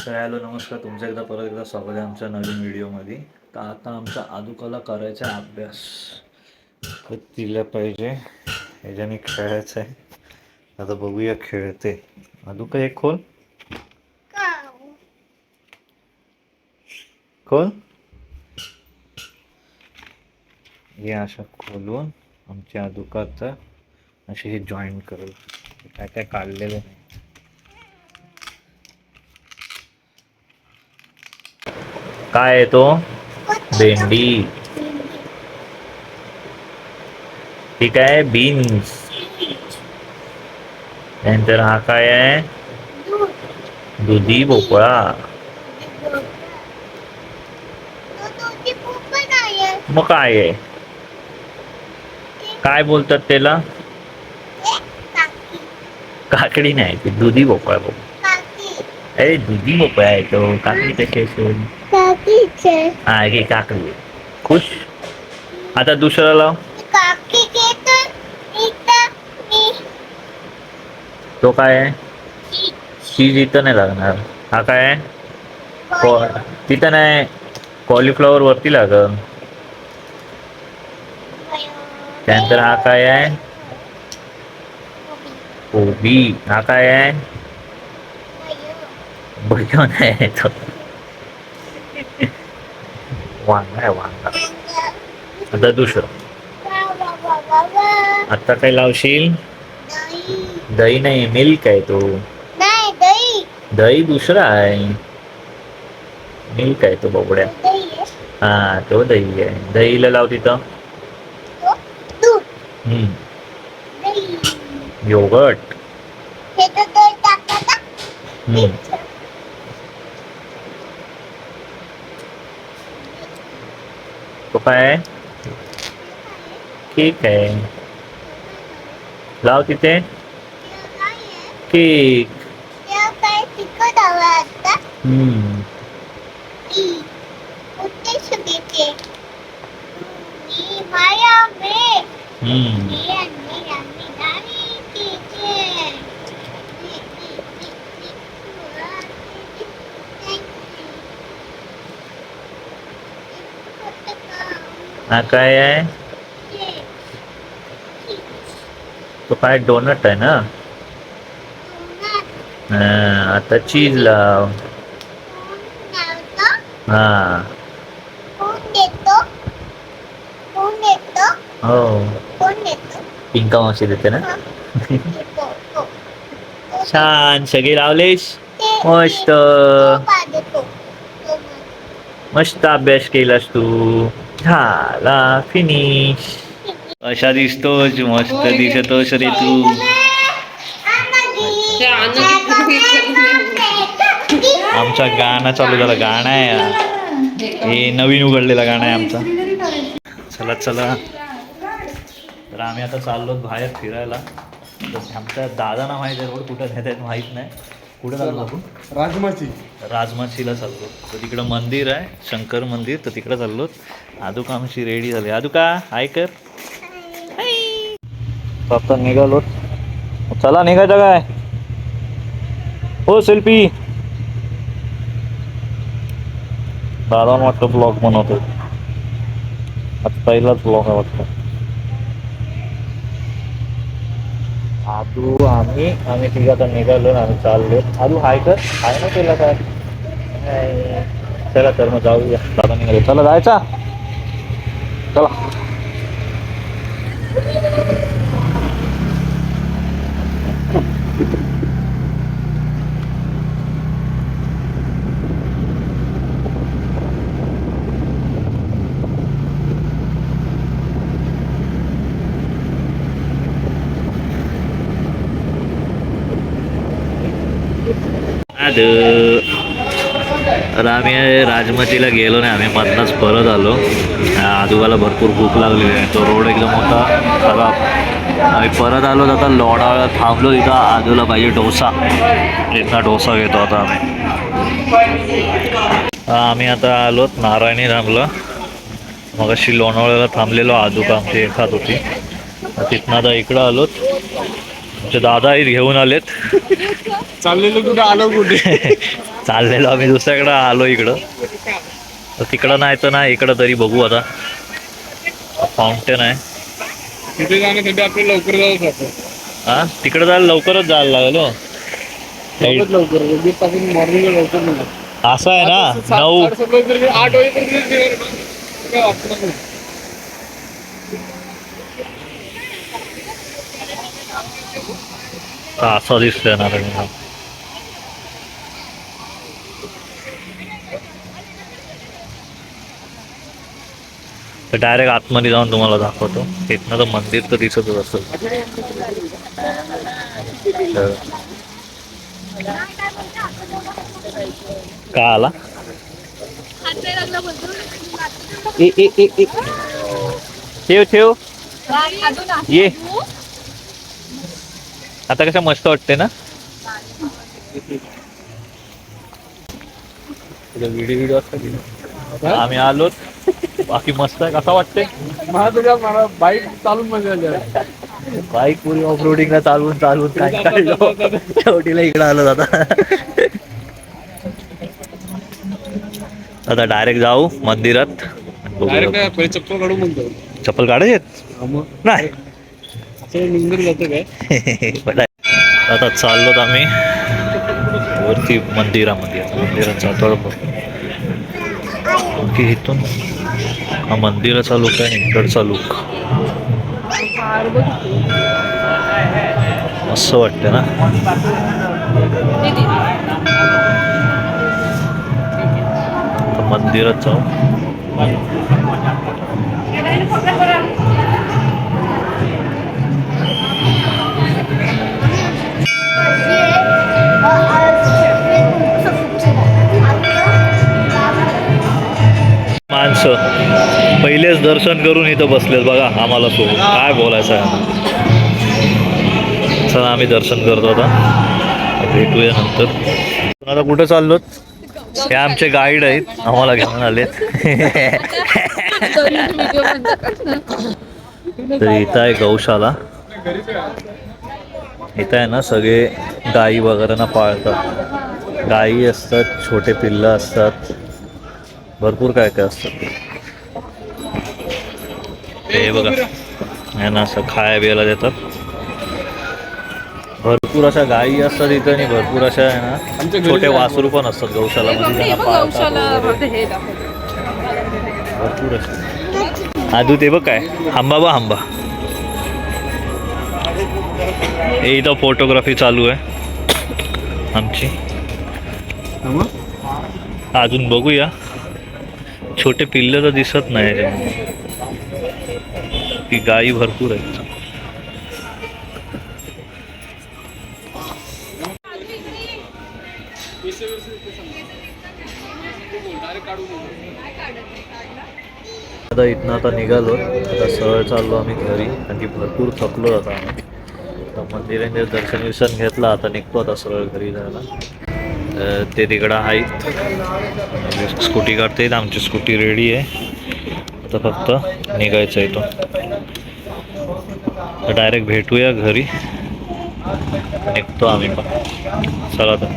तर हॅलो नमस्कार, तुमचं एकदा परत एकदा स्वागत आहे आमच्या नवीन व्हिडिओमध्ये. तर आता आमचा आदुकाला करायचा आहे अभ्यास. तर तिला पाहिजे ह्याच्याने खेळायचं आहे. आता बघूया खेळते. आदुका एक खोल खोल हे अशा खोलून आमच्या आदुकाचं असे हे जॉईन करू. काय काय काढलेलं नाही. काय आहे तो? भेंडी. ठीक आहे, बीन्स. त्यानंतर हा काय आहे? दुधी भोपळा. मग काय आहे? काय बोलतात त्याला? काकडी नाही, ते दुधी भोपळा बघ. अरे दुधी भोपळा आहे तो. काकडी कशी असेल? हा घे काकडी. खुश. आता दुसरा लाव. तो काय आहे? चीज इथं नाही लागणार. हा काय आहे? तिथं नाही, कॉलीफ्लॉवर वरती लागल. त्यानंतर हा काय आहे? कोबी. हा काय आहे? भजन आहे तो. वांगा आहे वांगा. आता दुसरं. आता काय लावशील? दही नाही, मिल्क आहे तो. दही दुसरा आहे. मिल्क आहे तो बोबड्या. हा तो दही आहे. दहीला लाव तिथं. योगर्ट. तो काय आहे? केक आहे. लाव तिथे. केक. हा काय आहे? तो काय डोनट आहे ना. आता चीज लाव. हा हो, पिंका मावशी देते ना. छान सगळे लावलेस. मस्त मस्त अभ्यास केलास तू. झाला फिनिश. अशा दिसतोच, मस्त दिसतोस रे तू. आमचा गाणं चालू झालं. गाणं आहे हे, नवीन उघडलेलं गाणं आहे आमचा. चला चला. तर आम्ही आता चाललो बाहेर फिरायला. आमच्या दादांना माहीत आहे रोड कुठं नेत आहेत माहीत नाही. कुठं चाललो आपण? राजमाचीला चाललो. तर तिकडं मंदिर आहे, शंकर मंदिर. तर तिकडं चाललो. आदुका आमची रेडी झाली. आदुका हाय कर. आता निघालो. चला निघायचं काय? हो सेल्फी. दादा वाटतं ब्लॉग बनवतो. आता पहिलाच ब्लॉग आहे वाटतं. आदू आम्ही तिघं आता निघालो. आम्ही चाललो. आदू हाय कर. हाय ना केला काय? चला तर मग जाऊया. दादा निघाले. चला जायचा. चला. तर आम्ही राजमाचीला गेलो नाही. आम्ही मधनंच परत आलो. आजूबाला भरपूर भूक लागलेली आहे. तो रोड एकदम होता खराब. आम्ही परत आलो. आता लोणावळा थांबलो. तिथं आजूला पाहिजे डोसा. इथला डोसा घेतो आता आम्ही आता आलो नारायणी धामला. मग अशी लोणावळ्याला थांबलेलो. आदुका आमची खात होती. तिथनं आता इकडं आलोत. आमचे दादा घेऊन आलेत. चाललेलो कुठे आलो कुठे. चाललेलो आम्ही दुसऱ्याकडं आलो इकडं, तर तिकडं नाही तर नाही इकडं तरी बघू आता. फाउंटेन आहे तिथे जाण्यासाठी आपल्याला लवकर जावं लागतं. हा, तिकडे जायला लवकरच जायला लागेल हो. लवकर मॉर्निंगला लवकर नाही. असं आहे ना, 9 8 वाजेपर्यंत असं दिसतंय ना रंग. तर डायरेक्ट आतमध्ये जाऊन तुम्हाला दाखवतो. तिथनं तर मंदिर तर दिसतच असेल. का आला ठेव ठेव ये. आता कसं मस्त वाटते ना. व्हिडिओ असतात आम्ही आलो. बाकी मस्त आहे. कसा वाटते मला बाईक चालून मजा आली. बाईक पुरी ऑफ रोडिंगला चालवून चालवून काय काढलो. शेवटीला इकडं आलो आता. आता डायरेक्ट जाऊ मंदिरात. चप्पल काढू म्हणतो. चप्पल काढायचे नाही. जातं काय आता चाललोत आम्ही वरती मंदिरामध्ये. मंदिरात जातो की इथून हा मंदिराचा लुक आहे. इकडचा लुक मस्त वाटतं ना. मंदिरात जाऊ. माणसं पहिलेच दर्शन करून इथं बसलेत बघा आम्हाला सोडून. काय बोलायचं आहे. चला आम्ही दर्शन करतो आता. भेटूया नंतर. आता कुठं चाललोत. हे आमचे गाईड आहेत. आम्हाला घेऊन आलेत. तर इथं आहे गौशाला. इथं आहे ना सगळे गाई वगैरे ना पाळतात. गाई असतात, छोटे पिल्लं असतात, भरपूर काय काय असतात. हे बघा आहे ना असं खाया बियाला देतात. भरपूर अशा गायी असतात इथं आणि भरपूर अशा आहे ना छोटे वासरू पण असतात गौशालामध्ये. भरपूर असतात. आदू ते बघ काय आंबा बा आंबा. हे इथं फोटोग्राफी चालू आहे आमची. अजून बघूया. छोटे पिल्लं तर दिसत नाही. की गायी भरपूर आहेत. आता इथनं आता निघालो. आता सरळ चाललो आम्ही घरी. कारण की भरपूर थकलो आता आम्ही. आता मंदिरांचे दर्शन घेतला. आता निघतो आता सरळ घरी जायला. ते तिकडं आहेत. स्कूटी काढते. आमची स्कूटी रेडी आहे. आता फक्त निघायचं आहे. तो डायरेक्ट भेटूया घरी. निघतो आम्ही पण. चला तर.